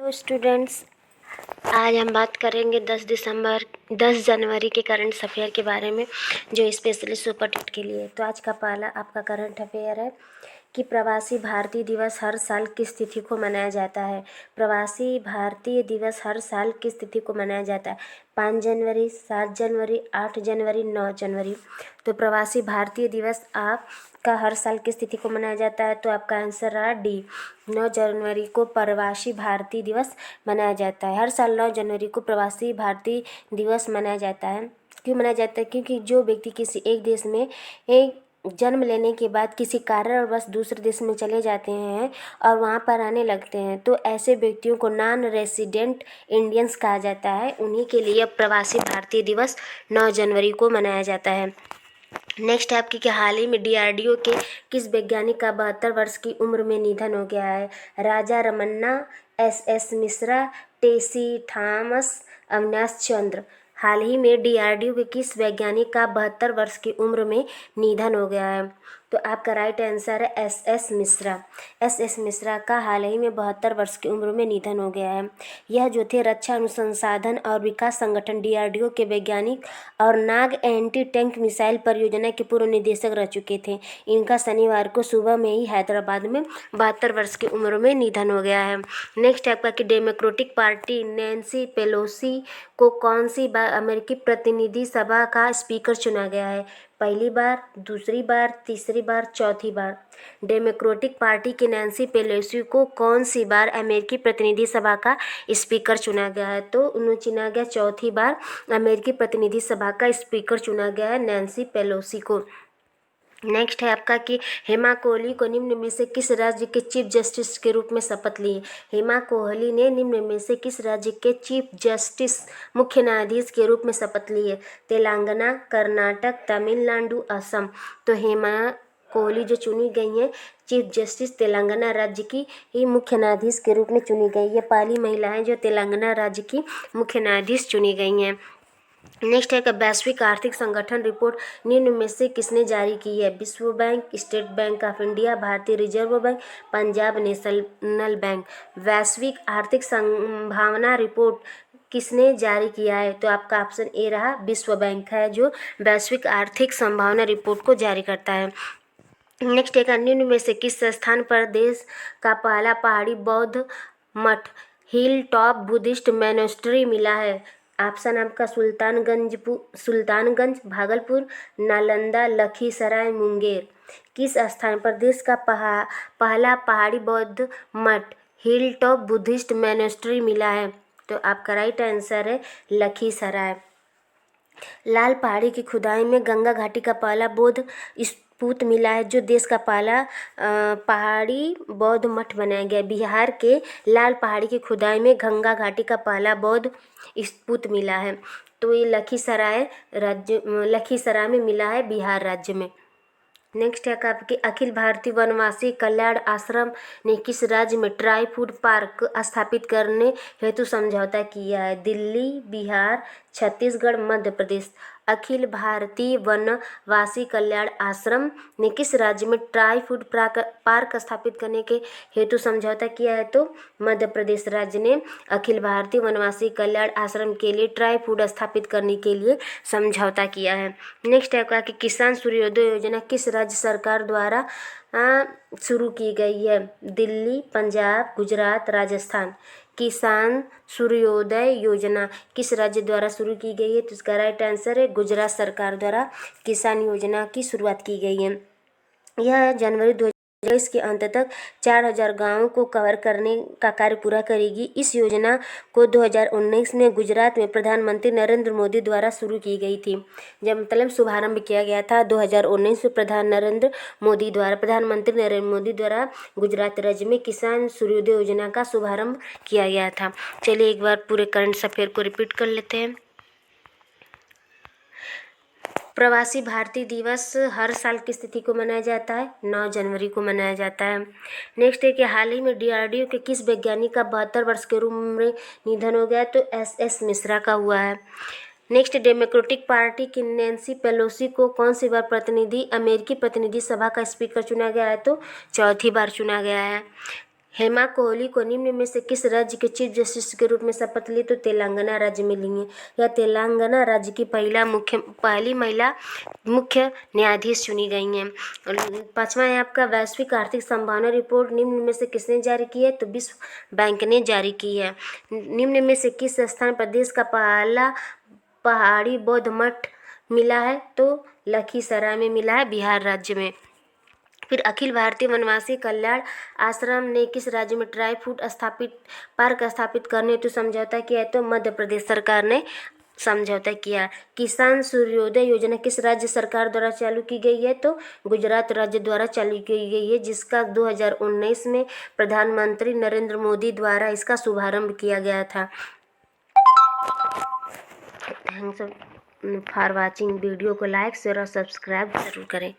Hello students, आज हम बात करेंगे 10 जनवरी के करंट अफेयर के बारे में, जो स्पेशली सुपर टेट के लिए। तो आज का पहला आपका करंट अफेयर है कि प्रवासी भारतीय दिवस हर साल किस तिथि को मनाया जाता है। प्रवासी भारतीय दिवस हर साल किस तिथि को मनाया जाता है? 5 जनवरी, 7 जनवरी, 8 जनवरी, 9 जनवरी। तो प्रवासी भारतीय दिवस आपका हर साल किस तिथि को मनाया जाता है? तो आपका आंसर रहा डी, 9 जनवरी को प्रवासी भारतीय दिवस मनाया जाता है। हर साल 9 जनवरी को प्रवासी भारतीय दिवस मनाया जाता है। क्यों मनाया जाता है? क्योंकि जो व्यक्ति किसी एक देश में एक जन्म लेने के बाद किसी कारणवश दूसरे देश में चले जाते हैं और वहाँ पर आने लगते हैं, तो ऐसे व्यक्तियों को नॉन रेसिडेंट इंडियंस कहा जाता है। उन्हीं के लिए प्रवासी भारतीय दिवस 9 जनवरी को मनाया जाता है। नेक्स्ट है आपकी कि हाल ही में डीआरडीओ के किस वैज्ञानिक का 72 वर्ष की उम्र में निधन हो गया है? राजा रमन्ना, एस मिश्रा, टेसी थॉमस, अविनाश चंद्र। हाल ही में डीआरडीओ के किस वैज्ञानिक का 72 वर्ष की उम्र में निधन हो गया है? तो आपका राइट आंसर है एस मिश्रा। एस मिश्रा का हाल ही में 72 वर्ष की उम्र में निधन हो गया है। यह जो थे रक्षा अनुसंधान और विकास संगठन डीआरडीओ के वैज्ञानिक और नाग एंटी टैंक मिसाइल परियोजना के पूर्व निदेशक रह चुके थे। इनका शनिवार को सुबह में ही हैदराबाद में 72 वर्ष की उम्र में निधन हो गया है। नेक्स्ट आपका कि डेमोक्रेटिक पार्टी नैन्सी पेलोसी को कौन सी बार अमेरिकी प्रतिनिधि सभा का स्पीकर चुना गया है? पहली बार, दूसरी बार, तीसरी बार, चौथी बार। डेमोक्रेटिक पार्टी की नैन्सी पेलोसी को कौन सी बार अमेरिकी प्रतिनिधि सभा का स्पीकर चुना गया है? तो उन्हें चुना गया चौथी बार अमेरिकी प्रतिनिधि सभा का स्पीकर चुना गया है नैन्सी पेलोसी को। नेक्स्ट है आपका कि हेमा कोहली को निम्न में से किस राज्य के चीफ जस्टिस के रूप में शपथ ली? हेमा कोहली ने निम्न में से किस राज्य के चीफ जस्टिस मुख्य न्यायाधीश के रूप में शपथ ली है? तेलंगाना, कर्नाटक, तमिलनाडु, असम। तो हेमा कोहली जो चुनी गई हैं चीफ जस्टिस तेलंगाना राज्य की ही मुख्य न्यायाधीश के रूप में चुनी गई। ये पहली महिला है जो तेलंगाना राज्य की मुख्य न्यायाधीश चुनी गई हैं। नेक्स्ट है कि वैश्विक आर्थिक संगठन रिपोर्ट निम्न में से किसने जारी की है? विश्व bank, state bank of India, भारतीय reserve bank, Punjab national bank. वैश्विक आर्थिक संभावना रिपोर्ट किसने जारी किया है? तो आपका ऑप्शन ए रहा विश्व बैंक है जो वैश्विक आर्थिक संभावना रिपोर्ट को जारी करता है। नेक्स्ट एक निम्न में से किस स्थान पर देश का पहला पहाड़ी बौद्ध मठ हिल टॉप बुद्धिस्ट मोनेस्ट्री मिला है? ऑप्शन आपका सुल्तानगंज, भागलपुर, नालंदा, लखीसराय, मुंगेर। किस स्थान पर देश का पहला पहाड़ी बौद्ध मठ हिल टॉप बुद्धिस्ट मोनेस्ट्री मिला है? तो आपका राइट आंसर है लखीसराय। लाल पहाड़ी की खुदाई में गंगा घाटी का पहला बौद्ध स्तूप मिला है, जो देश का पहला पहाड़ी बौद्ध मठ बनाया गया। बिहार के लाल पहाड़ी की खुदाई में गंगा घाटी का पहला बौद्ध स्तूप मिला है। तो ये लखीसराय में मिला है, बिहार राज्य में। नेक्स्ट है आपके अखिल भारतीय वनवासी कल्याण आश्रम ने किस राज्य में ट्राई फूड पार्क स्थापित करने हेतु समझौता किया है? दिल्ली, बिहार, छत्तीसगढ़, मध्य प्रदेश। अखिल भारतीय वनवासी कल्याण आश्रम ने किस राज्य में ट्राई फूड पार्क स्थापित करने के हेतु समझौता किया है? तो मध्य प्रदेश राज्य ने अखिल भारतीय वनवासी कल्याण आश्रम के लिए ट्राई फूड स्थापित करने के लिए समझौता किया है। नेक्स्ट है आपका कि किसान सूर्योदय योजना किस राज्य सरकार द्वारा शुरू की गई है? दिल्ली, पंजाब, गुजरात, राजस्थान। किसान सूर्योदय योजना किस राज्य द्वारा शुरू की गई है? तो इसका राइट आंसर है गुजरात सरकार द्वारा किसान योजना की शुरुआत की गई है। यह जनवरी 2023 के अंत तक 4000 गाँवों को कवर करने का कार्य पूरा करेगी। इस योजना को 2019 में गुजरात में प्रधानमंत्री नरेंद्र मोदी द्वारा शुरू की गई थी। जब मतलब शुभारंभ किया गया था 2019 में प्रधानमंत्री नरेंद्र मोदी द्वारा गुजरात राज्य में किसान सूर्योदय योजना का शुभारंभ किया गया था। चलिए एक बार पूरे करंट अफेयर को रिपीट कर लेते हैं। प्रवासी भारतीय दिवस हर साल किस तिथि को मनाया जाता है? 9 जनवरी को मनाया जाता है। नेक्स्ट है कि हाल ही में डीआरडीओ के किस वैज्ञानिक का 72 वर्ष के उम्र में निधन हो गया? तो एस मिश्रा का हुआ है। नेक्स्ट डेमोक्रेटिक पार्टी की नैन्सी पेलोसी को कौन सी बार अमेरिकी प्रतिनिधि सभा का स्पीकर चुना गया है? तो चौथी बार चुना गया है। हेमा कोहली को निम्न में से किस राज्य के चीफ जस्टिस के रूप में शपथ ली? तो तेलंगाना राज्य में ली है। यह तेलंगाना राज्य की पहली महिला मुख्य न्यायाधीश चुनी गई हैं। 5वां है आपका वैश्विक आर्थिक संभावना रिपोर्ट निम्न में से किसने जारी की है? तो विश्व बैंक ने जारी की है। निम्न में से किस स्थान प्रदेश का पहला पहाड़ी बौद्ध मठ मिला है? तो लखीसराय में मिला है, बिहार राज्य में। फिर अखिल भारतीय वनवासी कल्याण आश्रम ने किस राज्य में ट्राई फूड पार्क स्थापित करने हेतु समझौता किया है? तो मध्य प्रदेश सरकार ने समझौता किया। किसान सूर्योदय योजना किस राज्य सरकार द्वारा चालू की गई है? तो गुजरात राज्य द्वारा चालू की गई है, जिसका 2019 में प्रधानमंत्री नरेंद्र मोदी द्वारा इसका शुभारंभ किया गया था। Thanks for watching. वीडियो को लाइक शेयर और सब्सक्राइब जरूर करें।